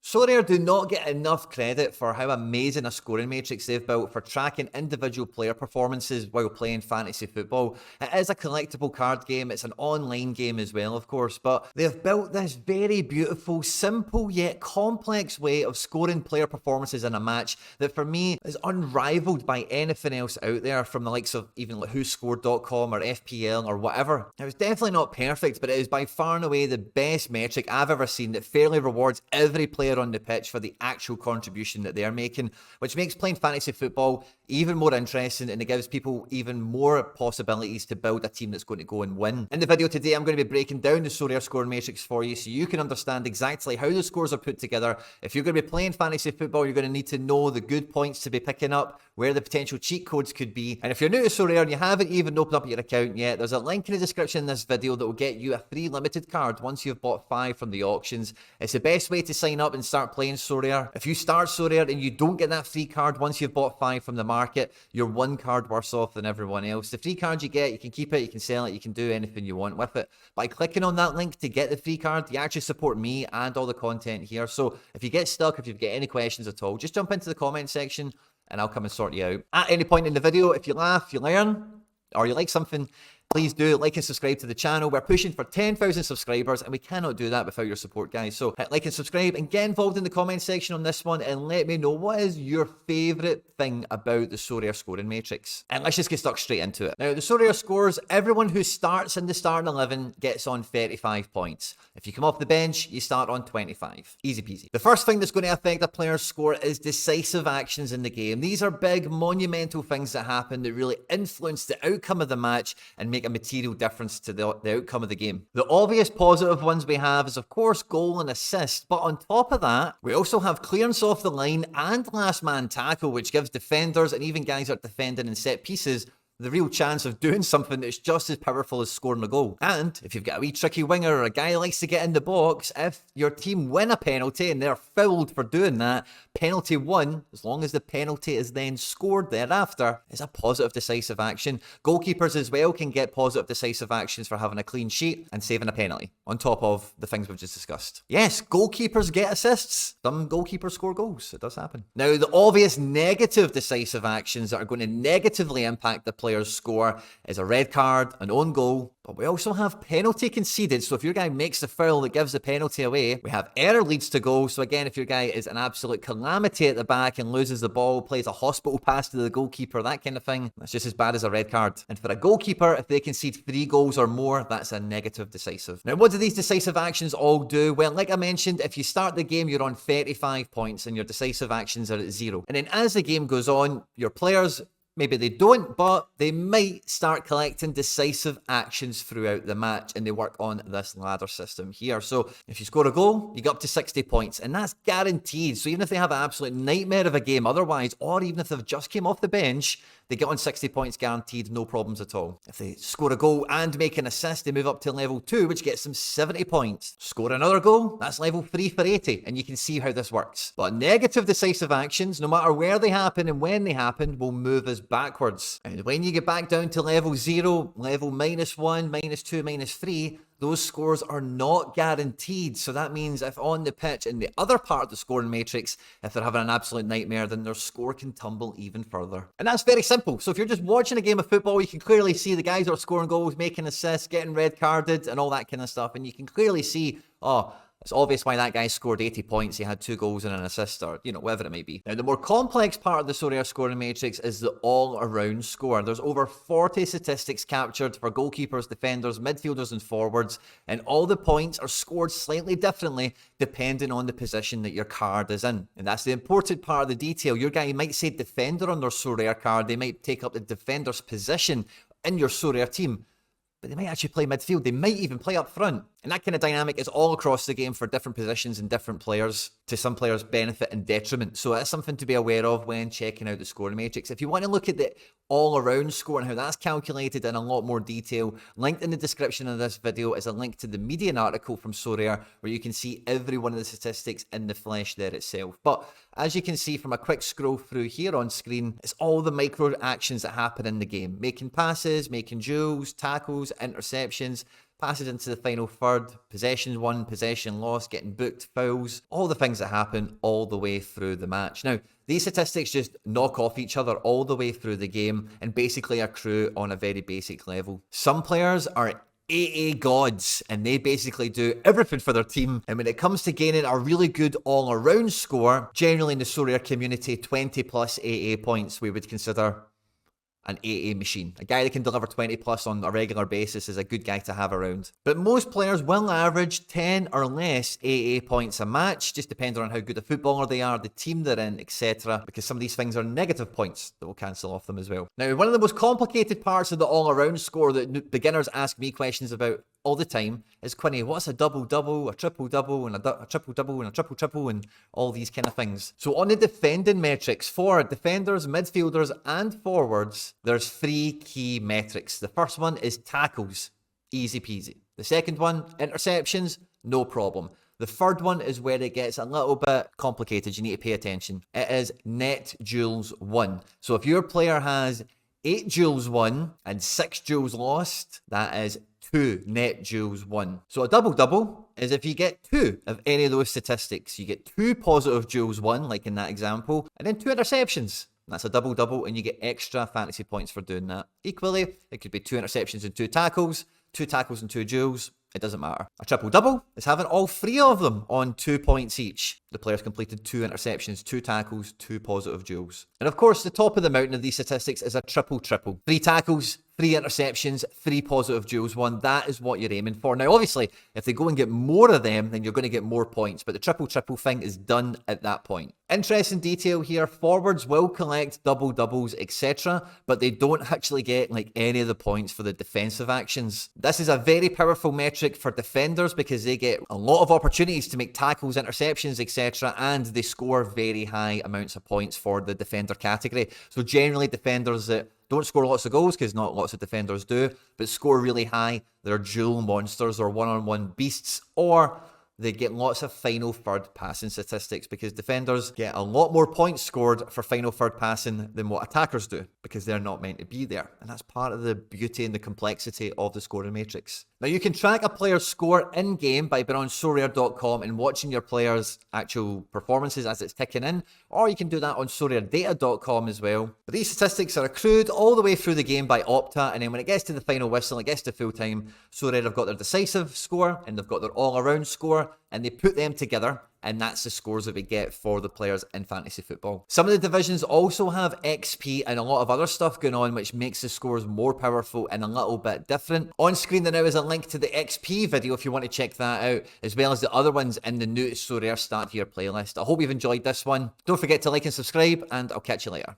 Sorare do not get enough credit for how amazing a scoring matrix they've built for tracking individual player performances while playing fantasy football. It is a collectible card game, it's an online game as well, of course, but they've built this very beautiful, simple yet complex way of scoring player performances in a match that for me is unrivaled by anything else out there, from the likes of even like whoscored.com or FPL or whatever. Now, it's definitely not perfect, but it is by far and away the best metric I've ever seen that fairly rewards every player on the pitch for the actual contribution that they're making, which makes playing fantasy football even more interesting, and it gives people even more possibilities to build a team that's going to go and win. In the video today, I'm going to be breaking down the Sorare scoring matrix for you so you can understand exactly how the scores are put together. If you're going to be playing fantasy football, you're going to need to know the good points to be picking up, where the potential cheat codes could be. And if you're new to Sorare and you haven't even opened up your account yet, there's a link in the description in this video that will get you a free limited card once you've bought 5 from the auctions. It's the best way to sign up and start playing Sorare. If you start Sorare and you don't get that free card once you've bought 5 from the market, you're 1 card worse off than everyone else. The free card you get, you can keep it, you can sell it, you can do anything you want with it. By clicking on that link to get the free card, you actually support me and all the content here. So if you get stuck, if you've got any questions at all, just jump into the comment section and I'll come and sort you out. At any point in the video, if you laugh, you learn, or you like something, please do like and subscribe to the channel. We're pushing for 10,000 subscribers and we cannot do that without your support, guys. So hit like and subscribe and get involved in the comment section on this one and let me know what is your favourite thing about the Sorare scoring matrix. And let's just get stuck straight into it. Now, the Sorare scores, everyone who starts in the starting 11 gets on 35 points. If you come off the bench, you start on 25. Easy peasy. The first thing that's going to affect a player's score is decisive actions in the game. These are big, monumental things that happen that really influence the outcome of the match and make a material difference to the outcome of the game. The obvious positive ones we have is, of course, goal and assist, but on top of that, we also have clearance off the line and last man tackle, which gives defenders and even guys that are defending in set pieces the real chance of doing something that's just as powerful as scoring a goal. And if you've got a wee tricky winger or a guy who likes to get in the box, if your team win a penalty and they're fouled for doing that, penalty won, as long as the penalty is then scored thereafter, is a positive decisive action. Goalkeepers as well can get positive decisive actions for having a clean sheet and saving a penalty, on top of the things we've just discussed. Yes, goalkeepers get assists. Some goalkeepers score goals. It does happen. Now, the obvious negative decisive actions that are going to negatively impact the player's score is a red card, an own goal, but we also have penalty conceded. So if your guy makes the foul that gives the penalty away, we have error leads to goal. So again, if your guy is an absolute calamity at the back and loses the ball, plays a hospital pass to the goalkeeper, that kind of thing, that's just as bad as a red card. And for a goalkeeper, if they concede 3 goals or more, that's a negative decisive. Now, what do these decisive actions all do? Well, like I mentioned, if you start the game, you're on 35 points and your decisive actions are at 0. And then as the game goes on, your players, maybe they don't, but they might start collecting decisive actions throughout the match, and they work on this ladder system here. So if you score a goal, you get up to 60 points, and that's guaranteed. So even if they have an absolute nightmare of a game otherwise, or even if they've just came off the bench, they get on 60 points guaranteed, no problems at all. If they score a goal and make an assist, they move up to level 2, which gets them 70 points. Score another goal, that's level 3 for 80, and you can see how this works. But negative decisive actions, no matter where they happen and when they happen, will move us backwards. And when you get back down to level 0, level -1, -2, -3, those scores are not guaranteed. So that means if on the pitch in the other part of the scoring matrix, if they're having an absolute nightmare, then their score can tumble even further. And that's very simple. So if you're just watching a game of football, you can clearly see the guys that are scoring goals, making assists, getting red carded and all that kind of stuff. And you can clearly see, oh, it's obvious why that guy scored 80 points. He had 2 goals and an assist, or, you know, whatever it may be. Now, the more complex part of the Sorare scoring matrix is the all-around score. There's over 40 statistics captured for goalkeepers, defenders, midfielders, and forwards, and all the points are scored slightly differently depending on the position that your card is in. And that's the important part of the detail. Your guy might say defender on their Sorare card. They might take up the defender's position in your Sorare team, but they might actually play midfield. They might even play up front. And that kind of dynamic is all across the game for different positions and different players, to some players' benefit and detriment. So that's something to be aware of when checking out the scoring matrix. If you want to look at the all-around score and how that's calculated in a lot more detail, linked in the description of this video is a link to the Median article from Sorare, where you can see every one of the statistics in the flesh there itself. But as you can see from a quick scroll through here on screen, it's all the micro actions that happen in the game. Making passes, making duels, tackles, interceptions, passes into the final third, possession won, possession lost, getting booked, fouls, all the things that happen all the way through the match. Now, these statistics just knock off each other all the way through the game and basically accrue on a very basic level. Some players are AA gods, and they basically do everything for their team. And when it comes to gaining a really good all-around score, generally in the Sorare community, 20 plus AA points we would consider an AA machine. A guy that can deliver 20 plus on a regular basis is a good guy to have around. But most players will average 10 or less AA points a match, just depending on how good a footballer they are, the team they're in, etc. Because some of these things are negative points that will cancel off them as well. Now, one of the most complicated parts of the all-around score that beginners ask me questions about all the time is, Quinny, what's a double-double, a triple-double, and a triple-double, and a triple-triple, and all these kind of things. So on the defending metrics for defenders, midfielders, and forwards, there's 3 key metrics. The first one is tackles, easy peasy. The second one, interceptions, no problem. The third one is where it gets a little bit complicated. You need to pay attention. It is net duels won. So if your player has 8 duels won and 6 duels lost, that is 2 net duels won. So a double-double is if you get 2 of any of those statistics. You get 2 positive duels won, like in that example, and then 2 interceptions. That's a double-double, and you get extra fantasy points for doing that. Equally, it could be 2 interceptions and 2 tackles and 2 duels. It doesn't matter. A triple-double is having all 3 of them on 2 points each. The players completed 2 interceptions, 2 tackles, 2 positive duels. And of course, the top of the mountain of these statistics is a triple-triple. 3 tackles, 3 interceptions, 3 positive duels won. That is what you're aiming for. Now, obviously, if they go and get more of them, then you're going to get more points. But the triple-triple thing is done at that point. Interesting detail here. Forwards will collect double-doubles, etc. But they don't actually get like any of the points for the defensive actions. This is a very powerful metric for defenders because they get a lot of opportunities to make tackles, interceptions, etc. And they score very high amounts of points for the defender category. So generally, defenders that don't score lots of goals, because not lots of defenders do, but score really high, they're dual monsters or one-on-one beasts, or they get lots of final third passing statistics because defenders get a lot more points scored for final third passing than what attackers do because they're not meant to be there. And that's part of the beauty and the complexity of the scoring matrix. Now, you can track a player's score in-game by being on Sorare.com and watching your player's actual performances as it's ticking in, or you can do that on SorareData.com as well. But these statistics are accrued all the way through the game by Opta, and then when it gets to the final whistle, it gets to full time, Sorare have got their decisive score, and they've got their all-around score, and they put them together, and that's the scores that we get for the players in fantasy football. Some of the divisions also have XP and a lot of other stuff going on, which makes the scores more powerful and a little bit different. On screen there now is a link to the XP video if you want to check that out, as well as the other ones in the new Sorare Start Here playlist. I hope you've enjoyed this one. Don't forget to like and subscribe, and I'll catch you later.